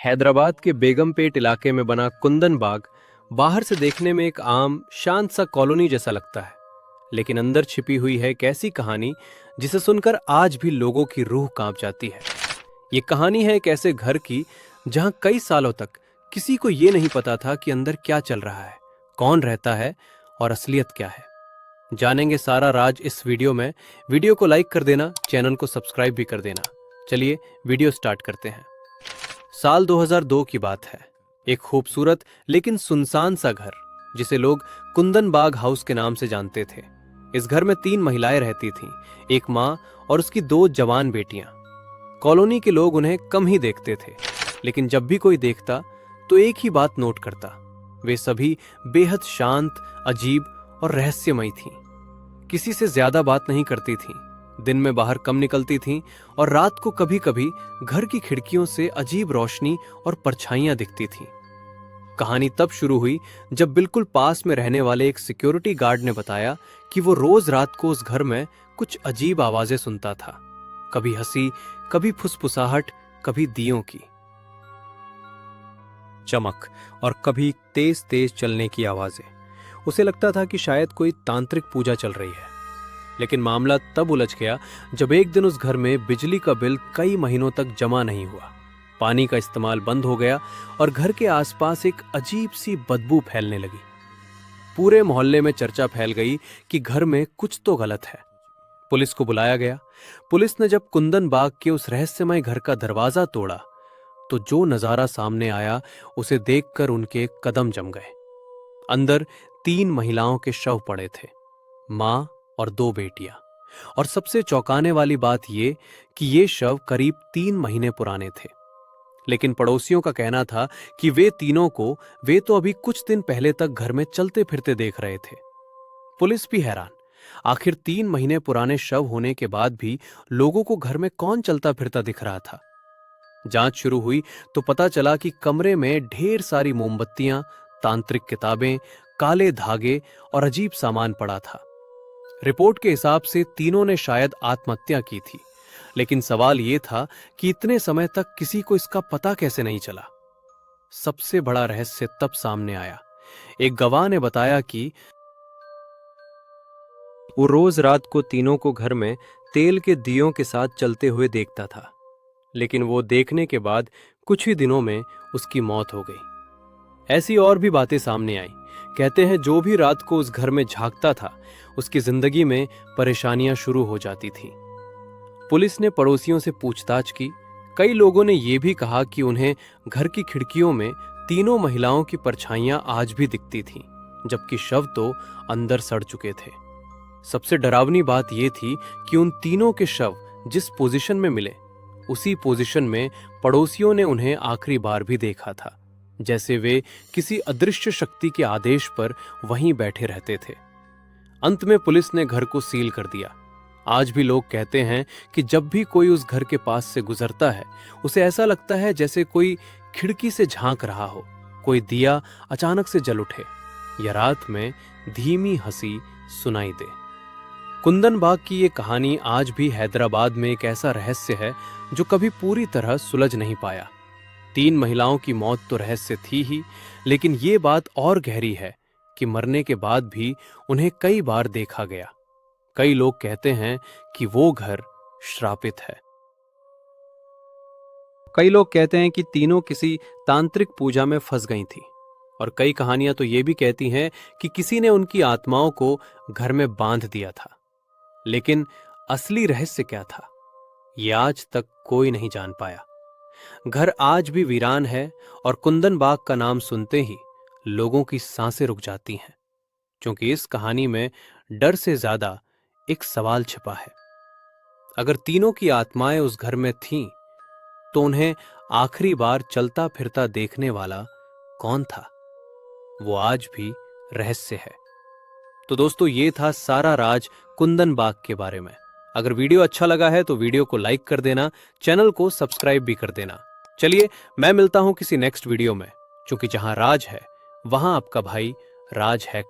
हैदराबाद के बेगमपेट इलाके में बना कुंदन बाग बाहर से देखने में एक आम शांत सा कॉलोनी जैसा लगता है, लेकिन अंदर छिपी हुई है एक ऐसी कहानी जिसे सुनकर आज भी लोगों की रूह कांप जाती है। ये कहानी है एक ऐसे घर की जहां कई सालों तक किसी को ये नहीं पता था कि अंदर क्या चल रहा है, कौन रहता है और असलियत क्या है। जानेंगे सारा राज इस वीडियो में। वीडियो को लाइक कर देना, चैनल को सब्सक्राइब भी कर देना। चलिए वीडियो स्टार्ट करते हैं। साल 2002 की बात है। एक खूबसूरत लेकिन सुनसान सा घर जिसे लोग कुंदन बाग हाउस के नाम से जानते थे। इस घर में 3 महिलाएं रहती थीं, एक माँ और उसकी 2 जवान बेटियां। कॉलोनी के लोग उन्हें कम ही देखते थे, लेकिन जब भी कोई देखता तो एक ही बात नोट करता, वे सभी बेहद शांत, अजीब और रहस्यमयी थीं। किसी से ज्यादा बात नहीं करती थीं, दिन में बाहर कम निकलती थीं और रात को कभी कभी घर की खिड़कियों से अजीब रोशनी और परछाइयां दिखती थीं। कहानी तब शुरू हुई जब बिल्कुल पास में रहने वाले एक सिक्योरिटी गार्ड ने बताया कि वो रोज रात को उस घर में कुछ अजीब आवाजें सुनता था, कभी हंसी, कभी फुसफुसाहट, कभी दियों की चमक और कभी तेज तेज चलने की आवाजें। उसे लगता था कि शायद कोई तांत्रिक पूजा चल रही है। लेकिन मामला तब उलझ गया जब एक दिन उस घर में बिजली का बिल कई महीनों तक जमा नहीं हुआ, पानी का इस्तेमाल बंद हो गया और घर के आसपास एक अजीब सी बदबू फैलने लगी। पूरे मोहल्ले में चर्चा फैल गई कि घर में कुछ तो गलत है। पुलिस को बुलाया गया। पुलिस ने जब कुंदन बाग के उस रहस्यमय घर का दरवाजा तोड़ा तो जो नजारा सामने आया उसे देखकर उनके कदम जम गए। अंदर 3 महिलाओं के शव पड़े थे, मां और 2 बेटियां। और सबसे चौंकाने वाली बात यह कि ये शव करीब 3 महीने पुराने थे। लेकिन पड़ोसियों का कहना था कि वे तीनों को वे तो अभी कुछ दिन पहले तक घर में चलते फिरते देख रहे थे। पुलिस भी हैरान, आखिर 3 महीने पुराने शव होने के बाद भी लोगों को घर में कौन चलता फिरता दिख रहा था। जांच शुरू हुई तो पता चला कि कमरे में ढेर सारी मोमबत्तियां, तांत्रिक किताबें, काले धागे और अजीब सामान पड़ा था। रिपोर्ट के हिसाब से तीनों ने शायद आत्महत्या की थी, लेकिन सवाल यह था कि इतने समय तक किसी को इसका पता कैसे नहीं चला। सबसे बड़ा रहस्य तब सामने आया। एक गवाह ने बताया कि वो रोज रात को तीनों को घर में तेल के दियों के साथ चलते हुए देखता था, लेकिन वो देखने के बाद कुछ ही दिनों में उसकी मौत हो गई। ऐसी और भी बातें सामने आई। कहते हैं जो भी रात को उस घर में झांकता था उसकी जिंदगी में परेशानियां शुरू हो जाती थीं। पुलिस ने पड़ोसियों से पूछताछ की। कई लोगों ने यह भी कहा कि उन्हें घर की खिड़कियों में तीनों महिलाओं की परछाइयां आज भी दिखती थीं, जबकि शव तो अंदर सड़ चुके थे। सबसे डरावनी बात यह थी कि उन तीनों के शव जिस पोजीशन में मिले उसी पोजीशन में पड़ोसियों ने उन्हें आखिरी बार भी देखा था, जैसे वे किसी अदृश्य शक्ति के आदेश पर वहीं बैठे रहते थे। अंत में पुलिस ने घर को सील कर दिया। आज भी लोग कहते हैं कि जब भी कोई उस घर के पास से गुजरता है उसे ऐसा लगता है जैसे कोई खिड़की से झांक रहा हो, कोई दिया अचानक से जल उठे या रात में धीमी हंसी सुनाई दे। कुंदन बाग की ये कहानी आज भी हैदराबाद में एक ऐसा रहस्य है जो कभी पूरी तरह सुलझ नहीं पाया। 3 महिलाओं की मौत तो रहस्य थी ही, लेकिन ये बात और गहरी है कि मरने के बाद भी उन्हें कई बार देखा गया। कई लोग कहते हैं कि वो घर श्रापित है। कई लोग कहते हैं कि तीनों किसी तांत्रिक पूजा में फंस गई थी, और कई कहानियां तो ये भी कहती हैं कि किसी ने उनकी आत्माओं को घर में बांध दिया था। लेकिन असली रहस्य क्या था, ये आज तक कोई नहीं जान पाया। घर आज भी वीरान है और कुंदन बाग का नाम सुनते ही लोगों की सांसें रुक जाती हैं, क्योंकि इस कहानी में डर से ज्यादा एक सवाल छिपा है। अगर तीनों की आत्माएं उस घर में थीं, तो उन्हें आखिरी बार चलता फिरता देखने वाला कौन था, वो आज भी रहस्य है। तो दोस्तों, ये था सारा राज कुंदन बाग के बारे में। अगर वीडियो अच्छा लगा है तो वीडियो को लाइक कर देना, चैनल को सब्सक्राइब भी कर देना। चलिए मैं मिलता हूं किसी नेक्स्ट वीडियो में, क्योंकि जहां राज है वहां आपका भाई राज है।